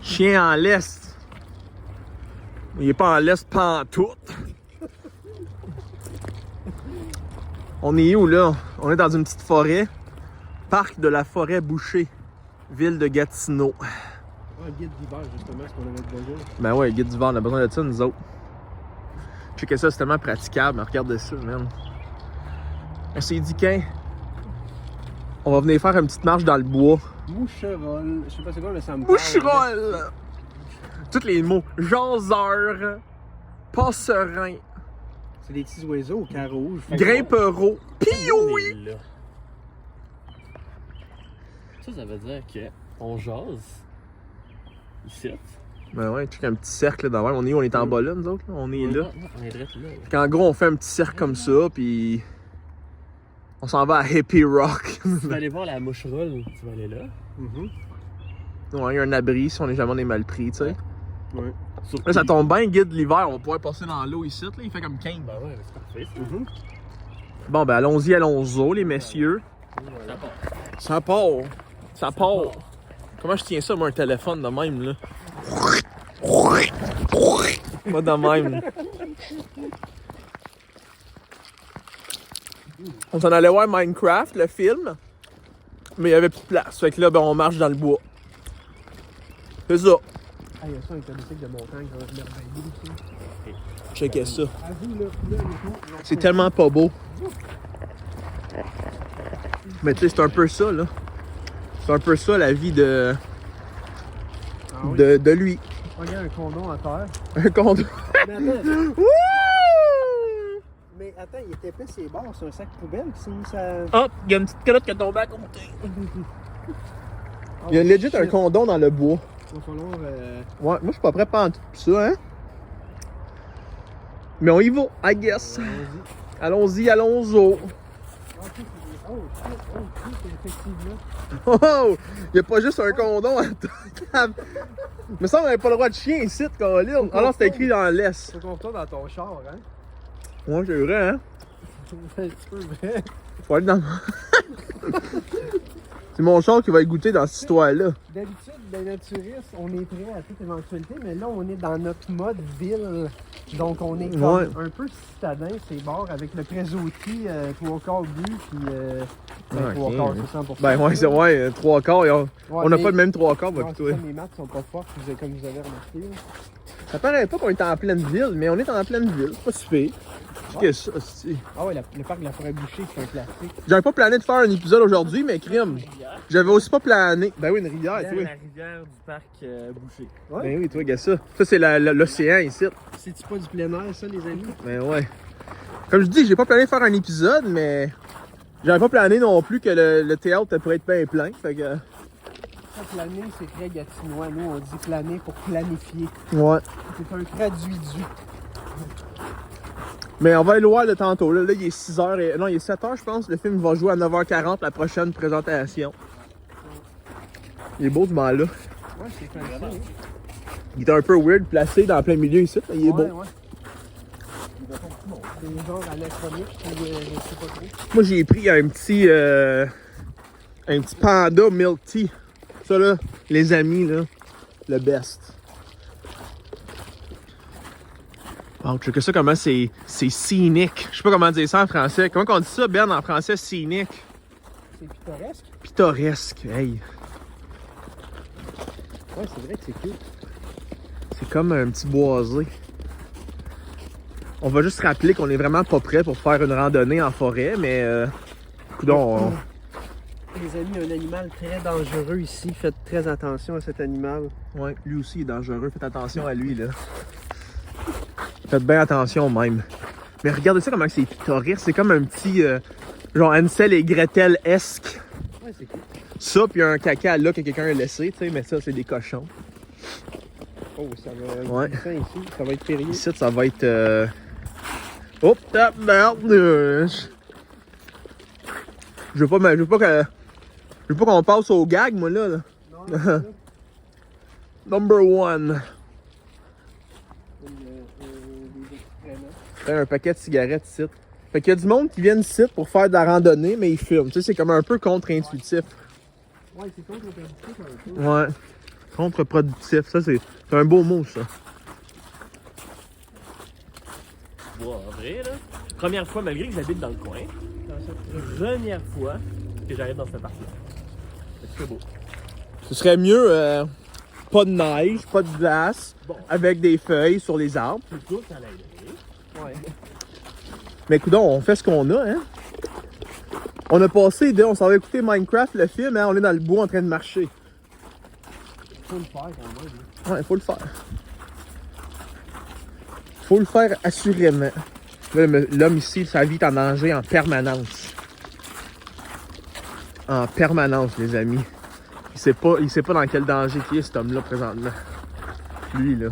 Chien en laisse. Il est pas en laisse pantoute. On est où là? On est dans une petite forêt. Parc de la forêt Boucher. Ville de Gatineau. Un guide d'hiver, justement, ce qu'on avait besoin. Ben ouais, guide d'hiver, on a besoin de ça, nous autres. Checker ça, c'est tellement praticable. Regardez ça, man. On s'est dit on va venir faire une petite marche dans le bois. Moucherolle. Je sais pas c'est quoi, mais ça me parle. Moucherolle! Tous les mots. Jaseur. Passerin. C'est des petits oiseaux au carreau rouge. Grimpereau. Pioui! Ça veut dire qu'on jase. Ici. Ben ouais, check un petit cercle d'envers. On est où? On est en bas là, nous autres? Là? On est là. On est direct là. En gros, on fait un petit cercle comme ça, puis on s'en va à Hippie Rock. Tu vas aller voir la moucherolle, tu vas aller là. Ouais, il y a un abri si on est jamais mal pris, tu sais. Ouais. Là, ça tombe bien, guide l'hiver, on va pouvoir passer dans l'eau ici, là. Il fait comme 15. Ben ouais, c'est parfait ça. Bon, ben allons-y, allons-y, les messieurs. Ça part. Ça part. Comment je tiens ça, moi, un téléphone de même, là? Moi, de même. On s'en allait voir Minecraft, le film, mais il y avait plus de place. Fait que là, ben, on marche dans le bois. C'est ça. Ah, il y a ça, un caboutique de montagne, ça va être merveilleux, ça. Checkez ça. Avoue, là, C'est tellement pas beau. Mais tu sais, c'est un peu ça, là. C'est un peu ça, la vie de... Ah oui? de lui. Regarde un condom à terre. Un condom. Mais attends, Wouh! mais attends, il était épais ses bords, c'est un sac poubelle qui s'est mis ça. Hop, il y a une petite calotte qui est tombée à côté. Il y a legit un condom dans le bois. Il va falloir. Ouais, moi je suis pas prêt pour tout ça, hein. Mais on y va, I guess. Allons-y, allons-y. Oh, shit, effectivement. Oh! Il y a pas juste un condom à table. Me semble qu'on avait pas le droit de chien ici, Colin. Ah non, c'était écrit dans l'Est. Faut qu'on retourne dans ton char, hein? Ouais, c'est vrai, hein. C'est un petit peu vrai. Faut aller dans... C'est mon char qui va y goûter dans cette histoire-là. D'habitude, les naturistes, on est prêt à toute éventualité, mais là, on est dans notre mode ville. Donc, on est comme un peu citadin, c'est bord avec le présoutil, 3/4 bu, puis Ah, 3/4, ok. c'est 100%. Ben ouais, c'est ouais, 3/4. On n'a pas le même 3/4, moi, Ouais, pis toi. mes maths sont pas fortes, comme vous avez remarqué. Là. Ça paraît pas qu'on est en pleine ville, mais on est en pleine ville. C'est pas si pire. Qu'est-ce que ça, c'est... Ah ouais, le parc de la forêt bouchée, c'est un classique. J'avais pas plané de faire un épisode aujourd'hui, mais crime. J'avais aussi pas plané. Ben oui, une rivière, toi. La rivière du parc Boucher. Ouais. Ben oui, toi, regarde ça. Ça, c'est l'océan ici. C'est-tu pas du plein air, ça, les amis? Ben ouais. Comme je dis, j'ai pas plané de faire un épisode, mais j'avais pas plané non plus que le théâtre pourrait être bien plein. Fait que. Ça, planer, c'est très gatinois. Nous, on dit planer pour planifier. Ouais. C'est un traduit du. Mais on va aller voir le tantôt. Là, il est 6h et... Non, il est 7h, je pense. Le film va jouer à 9h40, la prochaine présentation. Il est beau, ce moment-là. Ouais, c'est fancy. Il est un peu weird, placé dans plein milieu ici, mais il est beau. Ouais. C'est genre anachronique, ou je sais pas trop. Moi, j'ai pris un petit panda milk tea. Ça, là, les amis, là, le best. Wow, check ça comment c'est scénique. Je sais pas comment dire ça en français. Comment on dit ça, Ben, en français, scénique? C'est pittoresque. Pittoresque, hey. Ouais, c'est vrai que c'est cool. C'est comme un petit boisé. On va juste rappeler qu'on est vraiment pas prêt pour faire une randonnée en forêt, mais coudonc, Les amis, un animal très dangereux ici. Faites très attention à cet animal. ouais, lui aussi est dangereux. Faites attention à lui, là. Faites bien attention, même. Mais regardez ça comment c'est pittoresque. C'est comme un petit, genre Hansel et Gretel-esque. Ouais, c'est cool. Ça, puis un caca là que quelqu'un a laissé, tu sais, mais ça, c'est des cochons. Oh, ça va Ouais. être ici. Ça va être périlleux. Ici, ça va être... Oh, tabarnouche! Je veux pas qu'on passe au gag, moi, là. Non, c'est ça. Number one. Des Un paquet de cigarettes ici. Fait qu'il y a du monde qui vient ici pour faire de la randonnée, mais ils fument. Tu sais, c'est comme un peu contre-intuitif. Ouais, c'est contre l'interdit un peu. Ouais. Contre-productif, ça c'est un beau mot ça. Ouais, en vrai, là. Première fois, malgré que j'habite dans le coin, première fois que j'arrive dans cette partie-là. C'est très beau. Ce serait mieux pas de neige, pas de glace, Bon. avec des feuilles sur les arbres. Plutôt qu'à l'aller. Ouais. Mais coudonc, on fait ce qu'on a, hein. On a passé on s'en va écouter Minecraft, le film, hein, on est dans le bois en train de marcher. Faut le faire quand même. Ouais, faut le faire. Faut le faire assurément. Là, l'homme ici, sa vie est en danger en permanence. En permanence, les amis. Il sait pas dans quel danger il est, cet homme-là, présentement. Lui, là.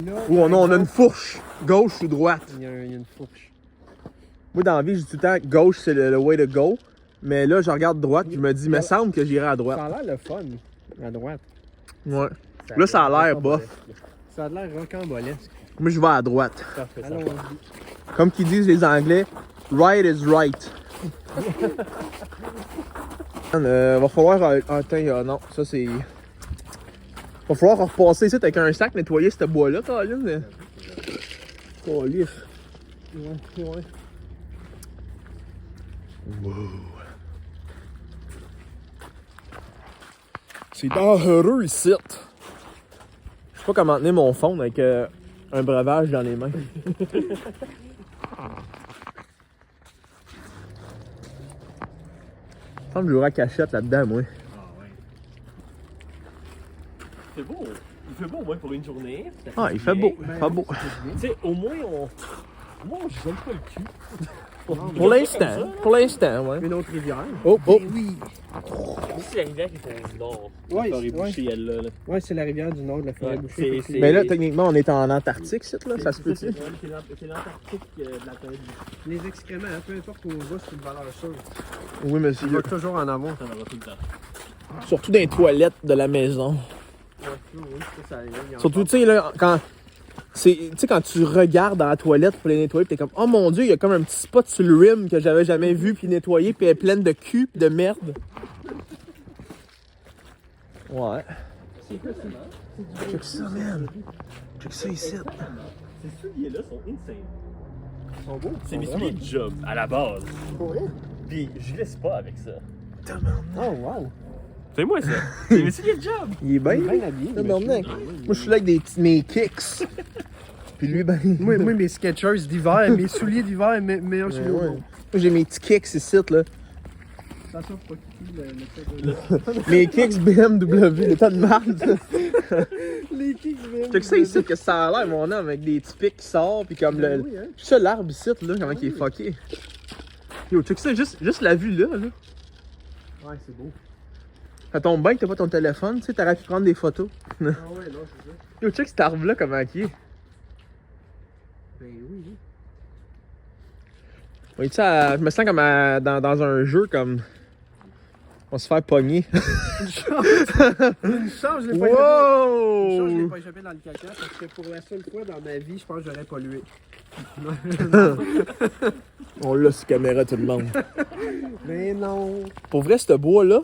Là, Ou on a une fourche. Gauche ou droite. il y a une fourche. Moi, dans la vie, je dis tout le temps, gauche, c'est le way to go. Mais là, je regarde droite, je me dis, me semble que j'irai à droite. Ça a l'air le fun, à droite. Ouais. Là, ça a l'air bof. Ça a l'air rocambolesque. Moi, je vais à droite. Parfait, ça. Allons-y. Comme qu'ils disent les Anglais, right is right. Va falloir. Attends, non, ça c'est. Va falloir repasser ici avec un sac, nettoyer ce bois-là, Colin. Colin. Ouais. Wow. C'est dangereux ici. Je sais pas comment tenir mon phone avec un breuvage dans les mains. Je pense que j'aurai la cachette là-dedans, moi. Ah ouais. Il fait beau. Il fait beau au moins pour une journée. Ah, il fait beau. Ben, Pas beau. Tu sais, au moins on je donne pas le cul. Pour l'instant. Pour l'instant, ouais. Une autre rivière. Oh, oh. Oui. C'est la rivière qui est au nord. Ouais, Forêt bouchée, elle là. Ouais, c'est la rivière du nord de la forêt Ouais, bouchée. c'est- Mais là, techniquement, on est en Antarctique, c'est là, ça se peut-tu? C'est l'Antarctique de la forêt bouchée. Les excréments, hein, peu importe où on va, c'est une valeur sûre. Oui, Il monsieur. va toujours en avoir. Ça en aura tout le temps. Surtout dans les toilettes de la maison. Ouais, oui, ça, il y en Surtout, a. tu sais, là, quand tu regardes dans la toilette pour les nettoyer, pis t'es comme, oh mon dieu, il y a comme un petit spot sur le rim que j'avais jamais vu, puis nettoyé, puis elle est pleine de cul, pis de merde. Ouais. Check ça, man. Check ça ici. Ces souliers-là sont insane. Ils sont beaux. C'est mes souliers de job, à la base. Pour vrai? Puis je laisse pas avec ça. Oh, wow. Fais-moi ça. C'est mes souliers de job. Il est bien. Bien habillé. Tabarnak. Moi, je suis là avec mes kicks. Puis lui, ben. Moi, mes Skechers d'hiver, mes souliers d'hiver, meilleurs souliers au Ouais. monde. Moi, j'ai mes petits kicks ici, là. Attention, faut pas quitter le fait de... Mes kicks BMW, le tas de marde. Les kicks viennent. Check ça ici, que ça a l'air, mon homme, avec des petits pics qui sortent, puis comme le. Oui, hein. Check ça, l'arbre ici, là, comment il est fucké. Yo, check ça, juste la vue là. Ouais, c'est beau. Ça tombe bien que t'as pas ton téléphone, tu sais, t'aurais pu prendre des photos. Ah ouais, non, c'est ça. Yo, check cet arbre là, comment il est. Ben oui. Oui, tu sais, je me sens comme dans un jeu, comme. On se fait pogner. Une chance, je l'ai pas échappé. Une chance, je Wow! l'ai pas échappé dans le caca parce que pour la seule fois dans ma vie, je pense que j'aurais pollué. On l'a sur caméra, tout le monde. Mais non. Pour vrai, ce bois là,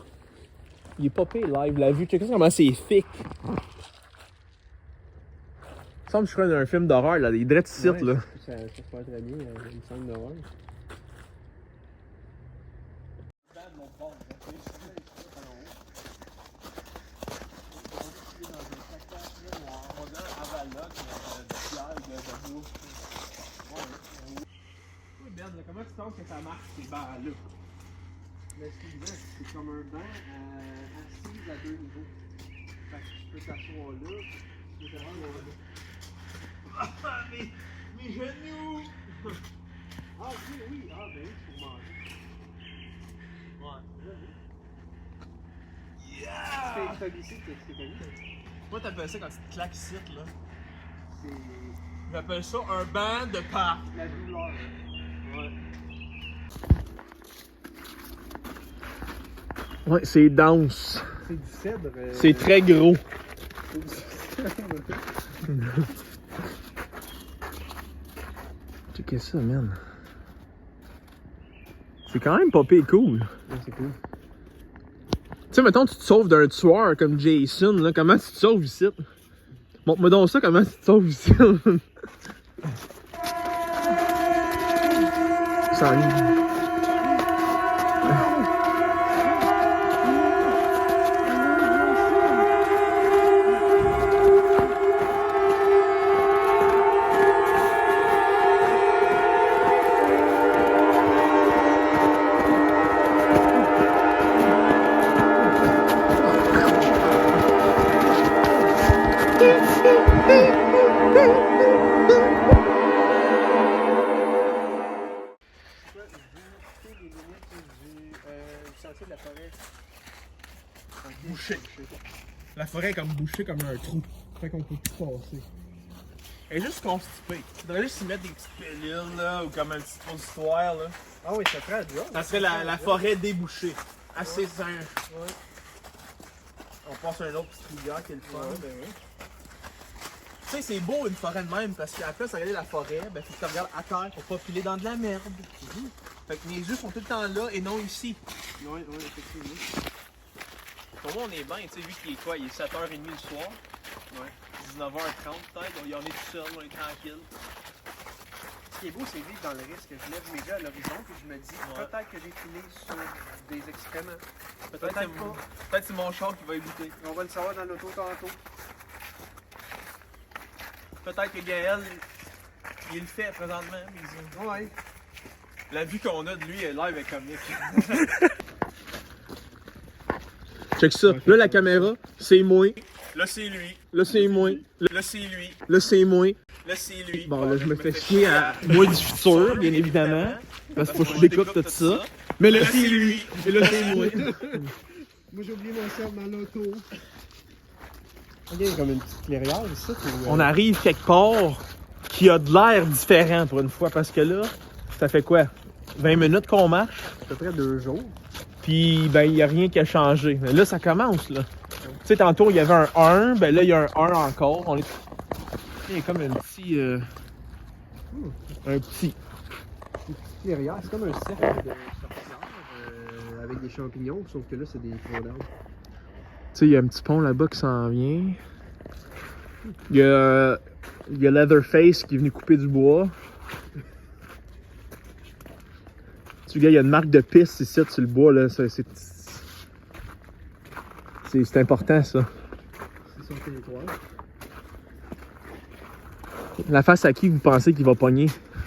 il est pas pire live, la vue. Check ça, comment c'est thick. Il me semble que je suis dans un film d'horreur, là, des drettes sites, Ouais, là. Ça se passe très bien, il me semble d'horreur. Comment tu penses que ça marche, ces bancs-là? Mais c'est comme un banc assis à deux niveaux. Fait que tu peux t'asseoir là, tu peux t'asseoir là. Ah, mes genoux! Ah oui, ah ben oui, pour manger. Ouais. Tu Yeah! fais ici, tu fais connu. Moi, t'appelles ça quand tu te claques ici, là? C'est J'appelle ça un banc de parc. la douleur. Ouais. Ouais, c'est dense. C'est du cèdre. C'est très gros. Checkez ça, man. C'est quand même pas pire cool. Ouais, c'est cool. sais, mettons, tu te sauves d'un tueur comme Jason, là, comment tu te sauves ici? Montre-moi donc ça, comment tu te sauves ici? Ça arrive. Bouché. La forêt est comme bouchée comme un trou. Fait qu'on peut plus passer. Elle est juste constipée. Tu devrais juste y mettre des petites pilules là, ou comme un petit suppositoire là. Ah oui, ça ferait bien. Ça serait la forêt débouchée. Assez simple. Ouais. On passe à un autre petit rivière qui est le fun. Ouais, ben oui. Tu sais, c'est beau une forêt de même parce qu'à la place de regarder la forêt, ben faut que tu regardes à terre pour pas filer dans de la merde. Fait que mes yeux sont tout le temps là et non ici. Oui, oui, effectivement. Pour moi, on est bien, tu sais, vu qu'il est quoi? Il est 7h30 le soir. Ouais. 19h30 peut-être, on en est tout seul, on est tranquille. Ce qui est beau, c'est vivre dans le risque. Je lève mes yeux à l'horizon et je me dis peut-être que j'ai filé sur des excréments. Peut-être que c'est mon char qui va y goûter. On va le savoir dans l'auto tantôt. Peut-être que Gaël, il le fait présentement. Mais Ouais. la vue qu'on a de lui est live est comique. Check ça. Là, la caméra, c'est moi. Là, c'est lui. Là, c'est moi. Là, c'est lui. Là, c'est moi. Là, c'est lui. Bon, là, je me fais chier à moi du futur, bien évidemment. Parce qu'il faut que je découpe tout ça. Mais là, c'est lui. Et là, c'est moi. Moi, j'ai oublié mon cerf dans l'auto. Il y a comme une petite clairière ici. On arrive quelque part qui a de l'air différent pour une fois. Parce que là, ça fait quoi? 20 minutes qu'on marche? À peu près 2 jours. Puis, ben, il n'y a rien qui a changé. Mais là, ça commence, là. Tu sais, tantôt, il y avait un 1. Ben là, il y a un 1 encore. On est... Il y a comme un petit... un petit... Une petite clairière. C'est comme un cercle de sorcière avec des champignons, sauf que là, c'est des troncs d'arbres. Tu sais, il y a un petit pont là-bas qui s'en vient. Il y a Leatherface qui est venu couper du bois. Tu vois, il y a une marque de piste ici sur le bois, là. C'est important, ça. C'est son territoire. La face à qui vous pensez qu'il va pogner?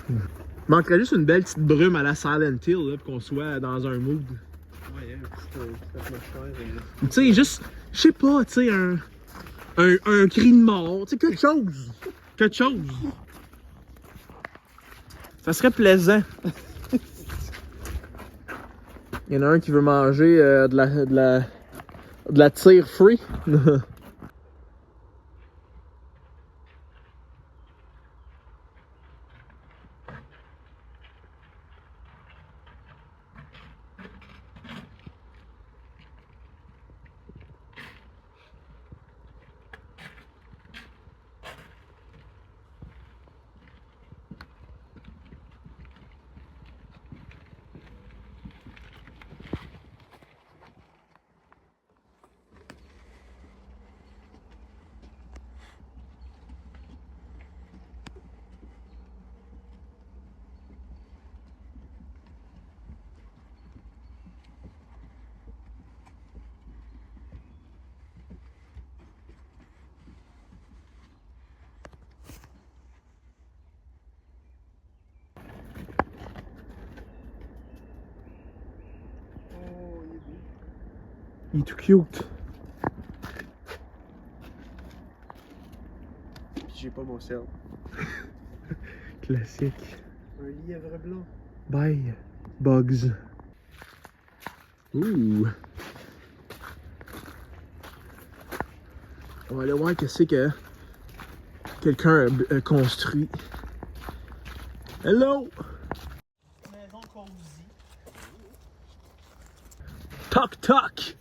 Il manquerait juste une belle petite brume à la Silent Hill, là, pour qu'on soit dans un mood. Ouais, une petite atmosphère. Tu sais, juste, je sais pas, tu sais, un cri de mort, tu sais, quelque chose. Quelque chose. Ça serait plaisant. Il y en a un qui veut manger de la tire free. Il est tout cute. Puis j'ai pas mon cerf. Classique. Un lièvre blanc. Bye, Bugs. Ouh. On va aller voir qu'est-ce que quelqu'un a construit. Hello! Maison cosy. Toc toc!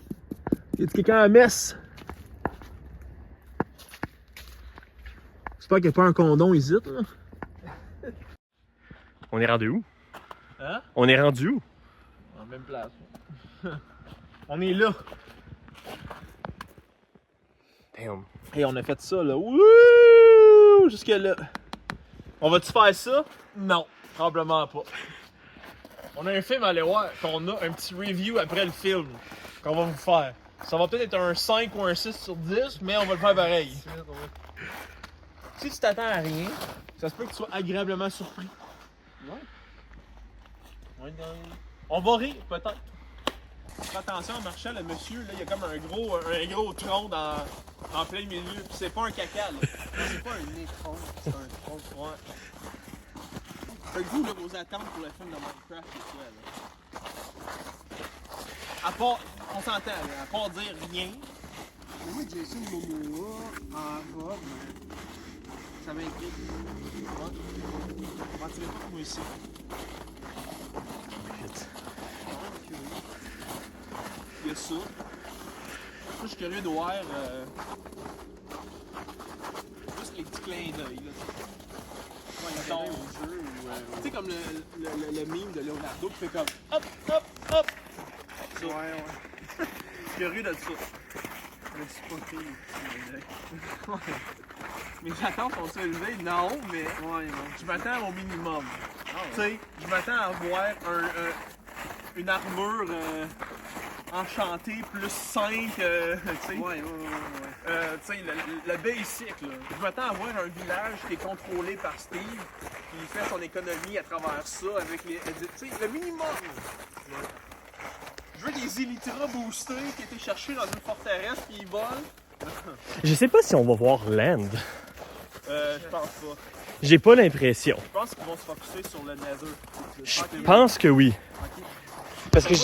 Y a quelqu'un à la messe? J'espère qu'il n'y a pas un condom ici, là. On est rendu où? Hein? On est rendu où? En même place. On est là. Damn. Et on a fait ça, là. Wouh! Jusque là. On va-tu faire ça? Non, probablement pas. On a un film à aller voir, qu'on a un petit review après le film qu'on va vous faire. Ça va peut-être être un 5 ou un 6 sur 10, mais on va le faire pareil. Si tu t'attends à rien, ça se peut que tu sois agréablement surpris. Ouais. On va rire, peut-être. Fais attention en marchant, le monsieur, là, il y a comme un gros tronc en plein milieu. Puis c'est pas un caca, là. C'est pas un étron, c'est un tronc. Ouais. Fait que vous, là, vos attentes pour le film de Minecraft, c'est quoi, là? À part, on s'entend, là, à part dire rien. Mais moi, Jason Momoa en robe, ça m'inquiète. Je mentirais pas que moi ici. Il y a ça. Moi, je suis curieux de voir juste les petits clins d'œil, là. Ouais, tu sais, comme le meme de Leonardo qui fait comme hop, hop, hop. Ça. Ouais. Je suis curieux de ça. Je suis pas pire, les petits Ouais. Mes attentes sont élevées, non, mais ouais. je m'attends au minimum. Tu sais, je m'attends à avoir une armure enchantée plus 5, tu sais. Ouais. Tu sais, le basic, là. Je m'attends à voir un village qui est contrôlé par Steve, qui fait son économie à travers ça, avec les. Tu sais, le minimum. Ouais. Je veux des Elytra boostés qui étaient cherchés dans une forteresse puis ils volent. Je sais pas si on va voir Land. Je pense pas. J'ai pas l'impression. Je pense qu'ils vont se focusser sur le Nether. Je pense que oui. Ok. Parce que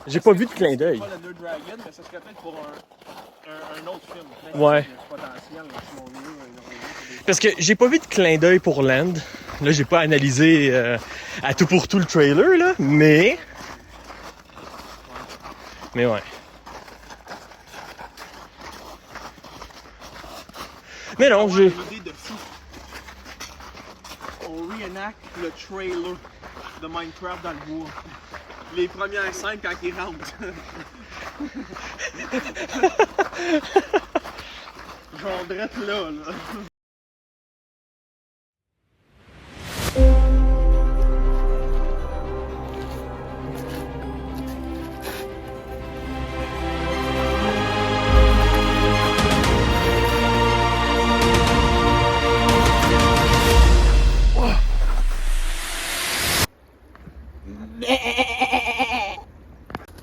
j'ai pas vu de clin d'œil. Pas le Nether Dragon, mais ça serait peut-être pour un autre film. Ouais. Potentiel, si on veut, Parce que j'ai pas vu de clin d'œil pour Land. Là, j'ai pas analysé à tout pour tout le trailer, là, mais. Mais ouais. Mais non, j'ai. une idée de fou. On reenact le trailer de Minecraft dans le bois. Les premières scènes quand ils rentrent. Genre drette là.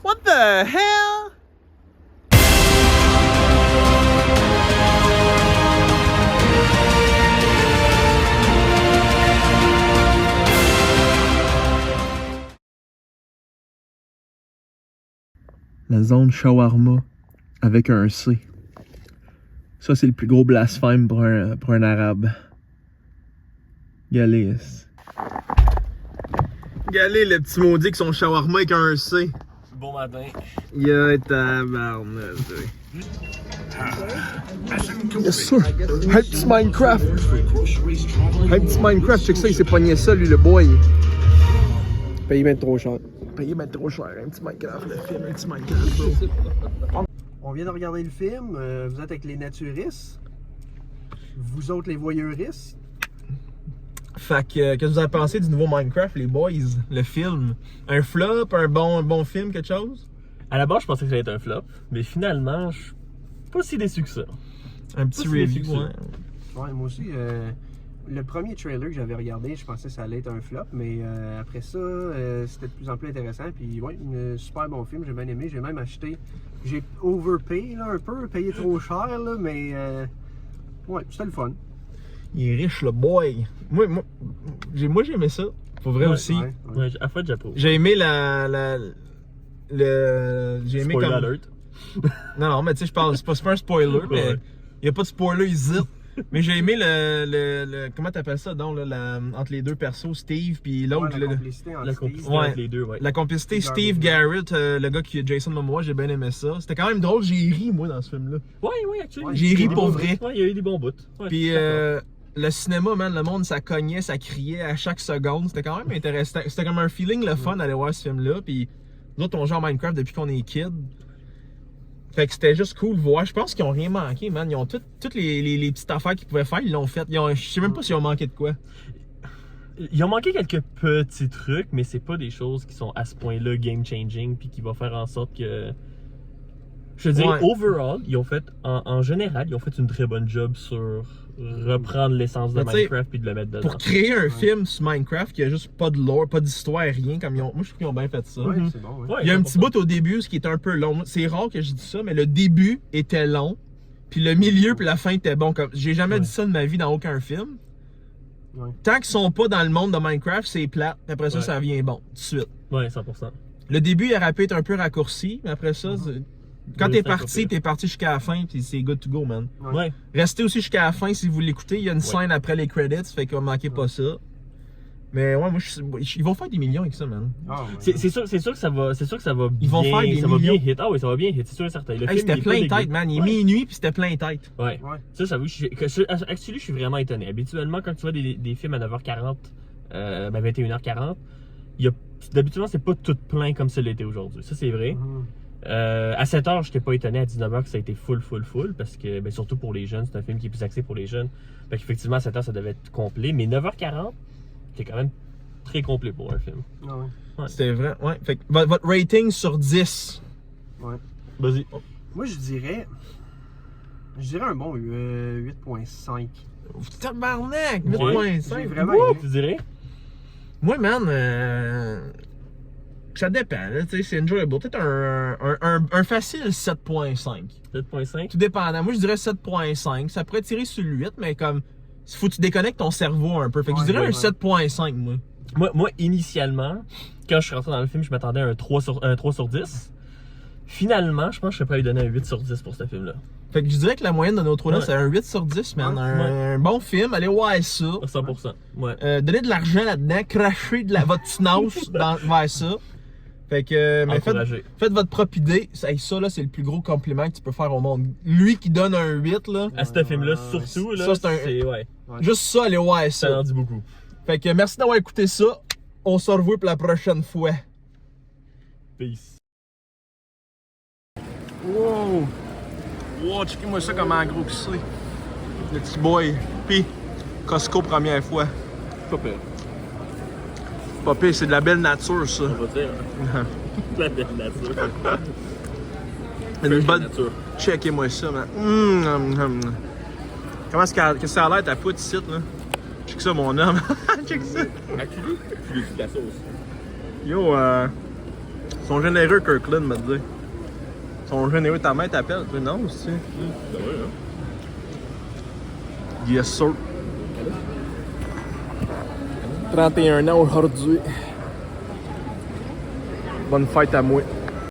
What the hell? La zone shawarma avec un C. Ça, c'est le plus gros blasphème pour un arabe. Galé. Galé, le petit maudit qui son shawarma avec un C. Bon matin. Y'a tabarnak. Yes sir. Hey petit Minecraft. Hey petit Minecraft, check ça, il s'est pogné ça lui le boy. Payé bien trop cher. Payé ben trop cher, un petit Minecraft, le film, un petit Minecraft, bro. On vient de regarder le film, vous êtes avec les naturistes, vous autres les voyeuristes. Fait que, qu'est-ce que vous avez pensé du nouveau Minecraft, les boys? Le film? Un flop, un bon film, quelque chose? À la base, je pensais que ça allait être un flop, mais finalement, je suis pas si déçu que ça. Un petit Pas si review, déçu que ça. Ouais, moi aussi, le premier trailer que j'avais regardé, je pensais que ça allait être un flop, mais après ça, c'était de plus en plus intéressant. Puis ouais, un super bon film, j'ai bien aimé, j'ai même acheté. J'ai overpay là, un peu, payé trop cher, là, mais ouais, c'était le fun. Il est riche, le boy. Moi j'ai aimé ça. Pour vrai Ouais, aussi. Ouais, à fois, j'approuve. J'ai aimé j'ai aimé Spoiler comme. alert. Non, mais tu sais, je parle, c'est pas un spoiler, mais Ouais. il y a pas de spoiler ici. Mais j'ai aimé le comment t'appelles ça, donc, là, entre les deux persos, Steve puis l'autre. Ouais, la complicité entre La Steve. complicité Ouais. entre les deux, ouais. La complicité Steve Steve Garrett, le gars qui est Jason Momoa, j'ai bien aimé ça. C'était quand même drôle, j'ai ri moi dans ce film-là. Ouais, actuellement. Ouais, j'ai ri des pour bons vrai. bouts. Ouais, il y a eu des bons bouts. Ouais, Puis d'accord. le cinéma, man, le monde, ça cognait, ça criait à chaque seconde. C'était quand même intéressant. C'était comme un feeling le fun d'aller voir ce film-là. Puis nous autres, on joue à Minecraft depuis qu'on est kid. Fait que c'était juste cool de voir. Je pense qu'ils ont rien manqué, man. Ils ont toutes les petites affaires qu'ils pouvaient faire, ils l'ont fait. Je sais même pas s'ils ont manqué de quoi. Ils ont manqué quelques petits trucs, mais c'est pas des choses qui sont à ce point-là game-changing puis qui vont faire en sorte que... Je veux dire, Ouais. overall, ils ont fait, en général, ils ont fait une très bonne job sur reprendre l'essence de Mais tu sais, Minecraft puis de le mettre dedans. Pour créer un film sur Minecraft qui a juste pas de lore, pas d'histoire, rien, comme ils ont. Moi, je trouve qu'ils ont bien fait ça. Ouais, c'est bon, ouais. Ouais, Il y a un 100%. petit bout au début, ce qui est un peu long. C'est rare que je dise ça, mais le début était long. Puis le milieu puis la fin était bon. Comme j'ai jamais Ouais. dit ça de ma vie dans aucun film. Ouais. Tant qu'ils sont pas dans le monde de Minecraft, c'est plate. Après ça, Ouais. ça vient bon, tout de suite. Ouais, 100%. Le début, il aurait pu être un peu raccourci, mais après ça, quand Ouais, t'es c'est pas parti, pire. t'es parti jusqu'à la fin, puis c'est good to go, man. Ouais. Restez aussi jusqu'à la fin si vous l'écoutez. Il y a une scène après les credits, fait que manquez pas ça. Mais ouais, moi, ils vont faire des millions avec ça, man. Ah, ouais. C'est sûr que ça va, Ils vont faire des ça va bien millions. hit. Ah oui, ça va bien hit, c'est sûr et certain. Le Hey, film, c'était il est pas plein de dégueu. tête, man. Il est Ouais. minuit, puis c'était plein de tête. Ouais. Ouais. Ça, j'avoue, actually, je suis vraiment étonné. Habituellement, quand tu vois des films à 9h40, 21h40, d'habitude, c'est pas tout plein comme ça l'était aujourd'hui. Ça, c'est vrai. Mhm. À 7h, je n'étais pas étonné à 19h que ça a été full, parce que, ben, surtout pour les jeunes, c'est un film qui est plus axé pour les jeunes. Fait qu'effectivement, à 7h, ça devait être complet. Mais 9h40, c'est quand même très complet pour un film. Ah, ouais. C'était vrai, ouais. Fait que votre rating sur 10. Ouais. Vas-y. Moi, je dirais un bon 8.5. Tabarnak, Ouais. 8.5. J'ai vraiment Wouh! aimé. Tu dirais? Moi, man, ça dépend, là, tu sais, c'est enjoyable. Peut-être un facile 7.5. 7.5? Tout dépendant. Moi, je dirais 7.5. Ça pourrait tirer sur le 8, mais comme, il faut que tu déconnectes ton cerveau un peu. Fait que je Ouais, dirais ouais. un 7.5, moi. Moi, initialement, quand je suis rentré dans le film, je m'attendais à un 3 sur 10. Finalement, je pense que je serais prêt à lui donner un 8 sur 10 pour ce film-là. Fait que je dirais que la moyenne de notre là, Ouais. c'est un 8 sur 10, man. Ouais. Un bon film, allez voir ça. 100%. Ouais. Donnez de l'argent là-dedans, crachez votre snooze vers ça. Fait que, mais Encouragé. faites votre propre idée. Ça, là, c'est le plus gros compliment que tu peux faire au monde. Lui qui donne un 8, là, À ce film-là, Ouais, surtout, là, ça, c'est un- c'est... Ouais, juste ça, allez voir ça en ça. dit beaucoup. Fait que merci d'avoir écouté ça. On se revoit pour la prochaine fois. Peace. Wow! Wow, checkez-moi ça comment gros que c'est. Le petit boy. Puis, Costco première fois. Pas pire. Pas pire, c'est de la belle nature, ça. On va dire. Hein. La belle nature. Une bonne... nature. Checkez-moi ça, man. Comment est-ce que ça a l'air ta poutre ici, là? Check ça, mon homme. Check ça. Acculé? Puis de la sauce. Yo, ils sont généreux, Kirkland, me dit. Ils sont généreux, ta mère t'appelle. Toi, non, aussi. Ça va, hein? Yes, sir. 31 ans aujourd'hui. Bonne fête à moi.